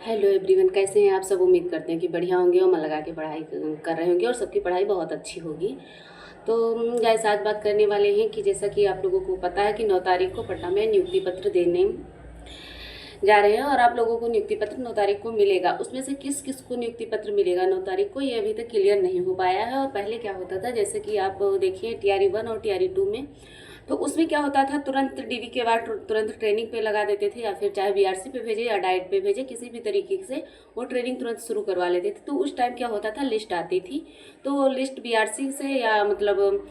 Hello everyone, कैसे हैं आप सब। उम्मीद करते हैं कि बढ़िया होंगे और मन लगा के पढ़ाई कर रहे होंगे और सबकी पढ़ाई बहुत अच्छी होगी। तो गाइस, आज बात करने वाले हैं कि जैसा कि आप लोगों को पता है कि 9 तारीख को पटना में नियुक्ति पत्र देने जा रहे हैं और आप लोगों को नियुक्ति पत्र 9 तारीख को मिलेगा। उसमें से किस किस को नियुक्ति पत्र मिलेगा 9 तारीख को, ये अभी तक क्लियर नहीं हो पाया है। और पहले क्या होता था, जैसे कि आप देखिए टीआरई 1 और टीआरई 2 में, तो उसमें क्या होता था, तुरंत डीवी के बाद तुरंत ट्रेनिंग पे लगा देते थे, या फिर चाहे बीआरसी पे भेजे या डाइट पे भेजे, किसी भी तरीके से वो ट्रेनिंग तुरंत शुरू करवा लेते थे। तो उस टाइम क्या होता था, लिस्ट आती थी, तो वो लिस्ट बीआरसी से या मतलब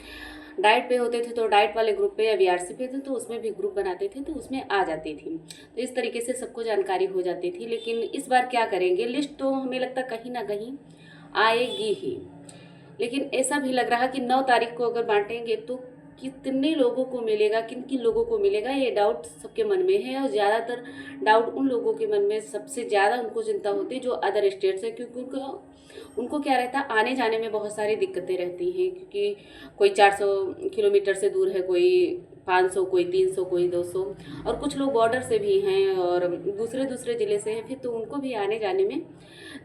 डाइट पे होते थे तो डाइट वाले ग्रुप पे, या बीआरसी पे थे तो उसमें भी ग्रुप बनाते थे तो उसमें आ जाती थी। तो इस तरीके से सबको जानकारी हो जाती थी। लेकिन इस बार क्या करेंगे, लिस्ट तो हमें लगता कहीं ना कहीं आएगी ही, लेकिन ऐसा भी लग रहा कि 9 तारीख को अगर बांटेंगे तो कितने लोगों को मिलेगा, किन किन लोगों को मिलेगा, ये डाउट सबके मन में है। और ज़्यादातर डाउट उन लोगों के मन में सबसे ज़्यादा उनको चिंता होती है जो अदर स्टेट से, क्योंकि उनको क्या रहता है, आने जाने में बहुत सारी दिक्कतें रहती हैं, क्योंकि कोई 400 किलोमीटर से दूर है, कोई 500, कोई 300, कोई 200, और कुछ लोग बॉर्डर से भी हैं और दूसरे दूसरे ज़िले से हैं, फिर तो उनको भी आने जाने में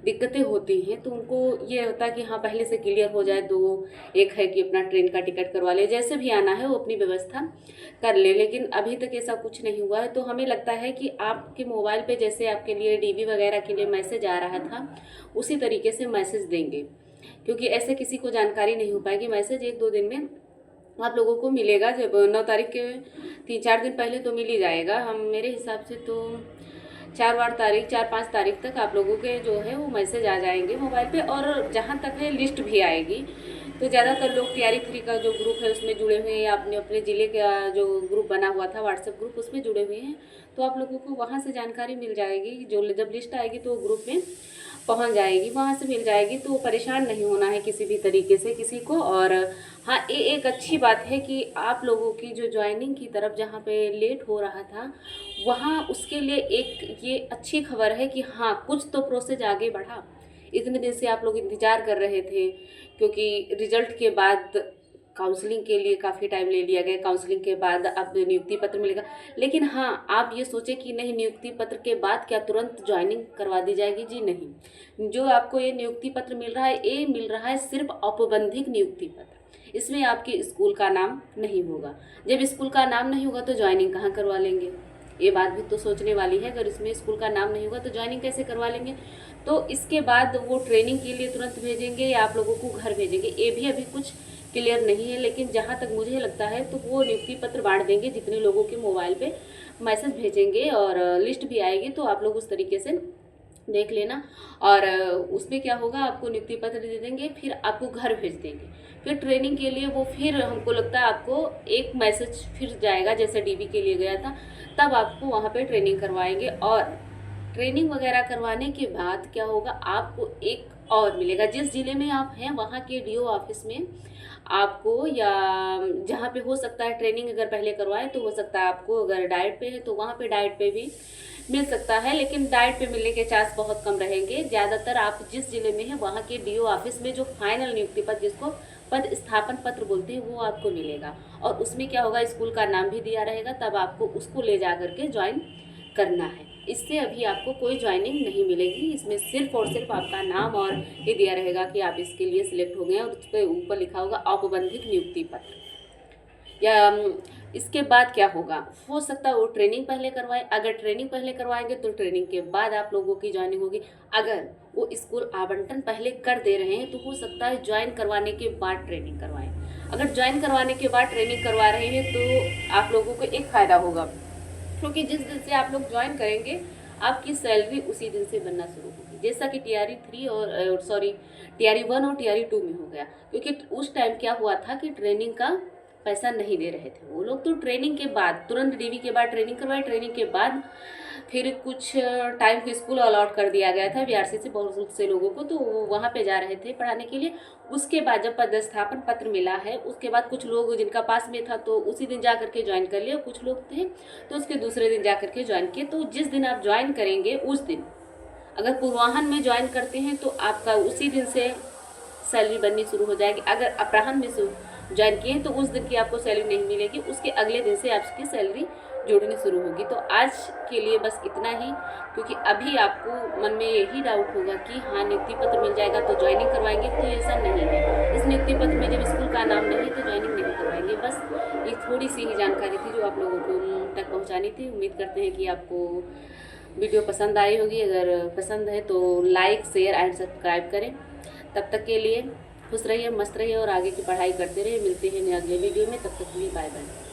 दिक्कतें होती हैं। तो उनको ये होता है कि हाँ पहले से क्लियर हो जाए, तो एक है कि अपना ट्रेन का टिकट करवा ले, जैसे भी आना है वो अपनी व्यवस्था कर ले। लेकिन अभी तक ऐसा कुछ नहीं हुआ है। तो हमें लगता है कि आपके मोबाइल पे जैसे आपके लिए डीवी वगैरह के लिए मैसेज आ रहा था, उसी तरीके से मैसेज देंगे, क्योंकि ऐसे किसी को जानकारी नहीं हो पाएगी। मैसेज 1-2 दिन में आप लोगों को मिलेगा। जब 9 तारीख के 3-4 दिन पहले तो मिल ही जाएगा। हम मेरे हिसाब से तो 4-5 तारीख तक आप लोगों के जो है वो मैसेज आ जाएंगे मोबाइल पे। और जहाँ तक है लिस्ट भी आएगी। तो ज़्यादातर लोग टीआरई 3 का जो ग्रुप है उसमें जुड़े हुए हैं, या अपने अपने ज़िले का जो ग्रुप बना हुआ था व्हाट्सएप ग्रुप, उसमें जुड़े हुए हैं। तो आप लोगों को वहाँ से जानकारी मिल जाएगी। जो जब लिस्ट आएगी तो ग्रुप में पहुंच जाएगी, वहाँ से मिल जाएगी। तो परेशान नहीं होना है किसी भी तरीके से किसी को। और हाँ, ये एक अच्छी बात है कि आप लोगों की जो ज्वाइनिंग की तरफ जहाँ पे लेट हो रहा था, वहाँ उसके लिए एक ये अच्छी खबर है कि हाँ कुछ तो प्रोसेस आगे बढ़ा। इतने दिन से आप लोग इंतज़ार कर रहे थे, क्योंकि रिजल्ट के बाद काउंसलिंग के लिए काफ़ी टाइम ले लिया गया। काउंसलिंग के बाद अब नियुक्ति पत्र मिलेगा। लेकिन हाँ, आप ये सोचे कि नहीं, नियुक्ति पत्र के बाद क्या तुरंत ज्वाइनिंग करवा दी जाएगी? जी नहीं। जो आपको ये नियुक्ति पत्र मिल रहा है, ये मिल रहा है सिर्फ औपबंधिक नियुक्ति पत्र। इसमें आपके स्कूल का नाम नहीं होगा। जब स्कूल का नाम नहीं होगा तो ज्वाइनिंग कहाँ करवा लेंगे? ये बात भी तो सोचने वाली है। अगर इसमें स्कूल का नाम नहीं होगा तो ज्वाइनिंग कैसे करवा लेंगे? तो इसके बाद वो ट्रेनिंग के लिए तुरंत भेजेंगे या आप लोगों को घर भेजेंगे, ये भी अभी कुछ क्लियर नहीं है। लेकिन जहाँ तक मुझे लगता है तो वो नियुक्ति पत्र बांट देंगे, जितने लोगों के मोबाइल पे मैसेज भेजेंगे और लिस्ट भी आएगी, तो आप लोग उस तरीके से देख लेना। और उसमें क्या होगा, आपको नियुक्ति पत्र दे देंगे, फिर आपको घर भेज देंगे। फिर ट्रेनिंग के लिए वो फिर हमको लगता है आपको एक मैसेज फिर जाएगा, जैसे डीबी के लिए गया था, तब आपको वहाँ पे ट्रेनिंग करवाएंगे। और ट्रेनिंग वगैरह करवाने के बाद क्या होगा, आपको एक और मिलेगा। जिस ज़िले में आप हैं वहाँ के डीओ ऑफिस में आपको, या जहाँ पे हो सकता है ट्रेनिंग अगर पहले करवाएं तो हो सकता है आपको, अगर डाइट पे है तो वहाँ पे डाइट पे भी मिल सकता है। लेकिन डाइट पे मिलने के चांस बहुत कम रहेंगे। ज़्यादातर आप जिस ज़िले में हैं वहाँ के डीओ ऑफिस में जो फाइनल नियुक्ति पत्र, जिसको पद स्थापन पत्र बोलते हैं, वो आपको मिलेगा। और उसमें क्या होगा, स्कूल का नाम भी दिया रहेगा, तब आपको उसको ले जा करके ज्वाइन करना है। इससे अभी आपको कोई ज्वाइनिंग नहीं मिलेगी। इसमें सिर्फ और सिर्फ आपका नाम और ये दिया रहेगा कि आप इसके लिए सिलेक्ट हो गए हैं, और उसके ऊपर लिखा होगा औपबंधिक नियुक्ति पत्र। या इसके बाद क्या होगा, हो सकता है वो ट्रेनिंग पहले करवाए। अगर ट्रेनिंग पहले करवाएंगे तो ट्रेनिंग के बाद आप लोगों की ज्वाइनिंग होगी। अगर वो स्कूल आवंटन पहले कर दे रहे हैं तो हो सकता है ज्वाइन करवाने के बाद ट्रेनिंग करवाएं। अगर ज्वाइन करवाने के बाद ट्रेनिंग करवा रहे हैं तो आप लोगों को एक फ़ायदा होगा, क्योंकि जिस दिन से आप लोग ज्वाइन करेंगे आपकी सैलरी उसी दिन से बनना शुरू होगी, जैसा कि टीआरई 3 और टीआरई 1 और टीआरई 2 में हो गया। क्योंकि उस टाइम क्या हुआ था कि ट्रेनिंग का पैसा नहीं दे रहे थे वो लोग, तो ट्रेनिंग के बाद तुरंत डीवी के बाद ट्रेनिंग करवाए। ट्रेनिंग के बाद फिर कुछ टाइम को स्कूल अलॉट कर दिया गया था बीआरसी से बहुत से लोगों को, तो वो वहाँ पे जा रहे थे पढ़ाने के लिए। उसके बाद जब पदस्थापन पत्र मिला है, उसके बाद कुछ लोग जिनका पास में था तो उसी दिन जा करके ज्वाइन कर लिया, कुछ लोग थे तो उसके दूसरे दिन जा करके ज्वाइन किए। तो जिस दिन आप ज्वाइन करेंगे उस दिन, अगर पूर्वाहन में ज्वाइन करते हैं तो आपका उसी दिन से सैलरी बननी शुरू हो जाएगी। अगर अपराह्न में ज्वाइन किए हैं तो उस दिन की आपको सैलरी नहीं मिलेगी, उसके अगले दिन से आपकी सैलरी जुड़नी शुरू होगी। तो आज के लिए बस इतना ही, क्योंकि अभी आपको मन में यही डाउट होगा कि हाँ नियुक्ति पत्र मिल जाएगा तो ज्वाइनिंग करवाएंगे, तो ऐसा नहीं है। इस नियुक्ति पत्र में जब स्कूल का नाम नहीं तो ज्वाइनिंग नहीं करवाएंगे। बस ये थोड़ी सी ही जानकारी थी जो आप लोगों को तक पहुँचानी थी। उम्मीद करते हैं कि आपको वीडियो पसंद आई होगी। अगर पसंद है तो लाइक, शेयर एंड सब्सक्राइब करें। तब तक के लिए खुश रहिए, मस्त रहिए और आगे की पढ़ाई करते रहिए। मिलते हैं अगले वीडियो में, तब तक के लिए बाय बाय।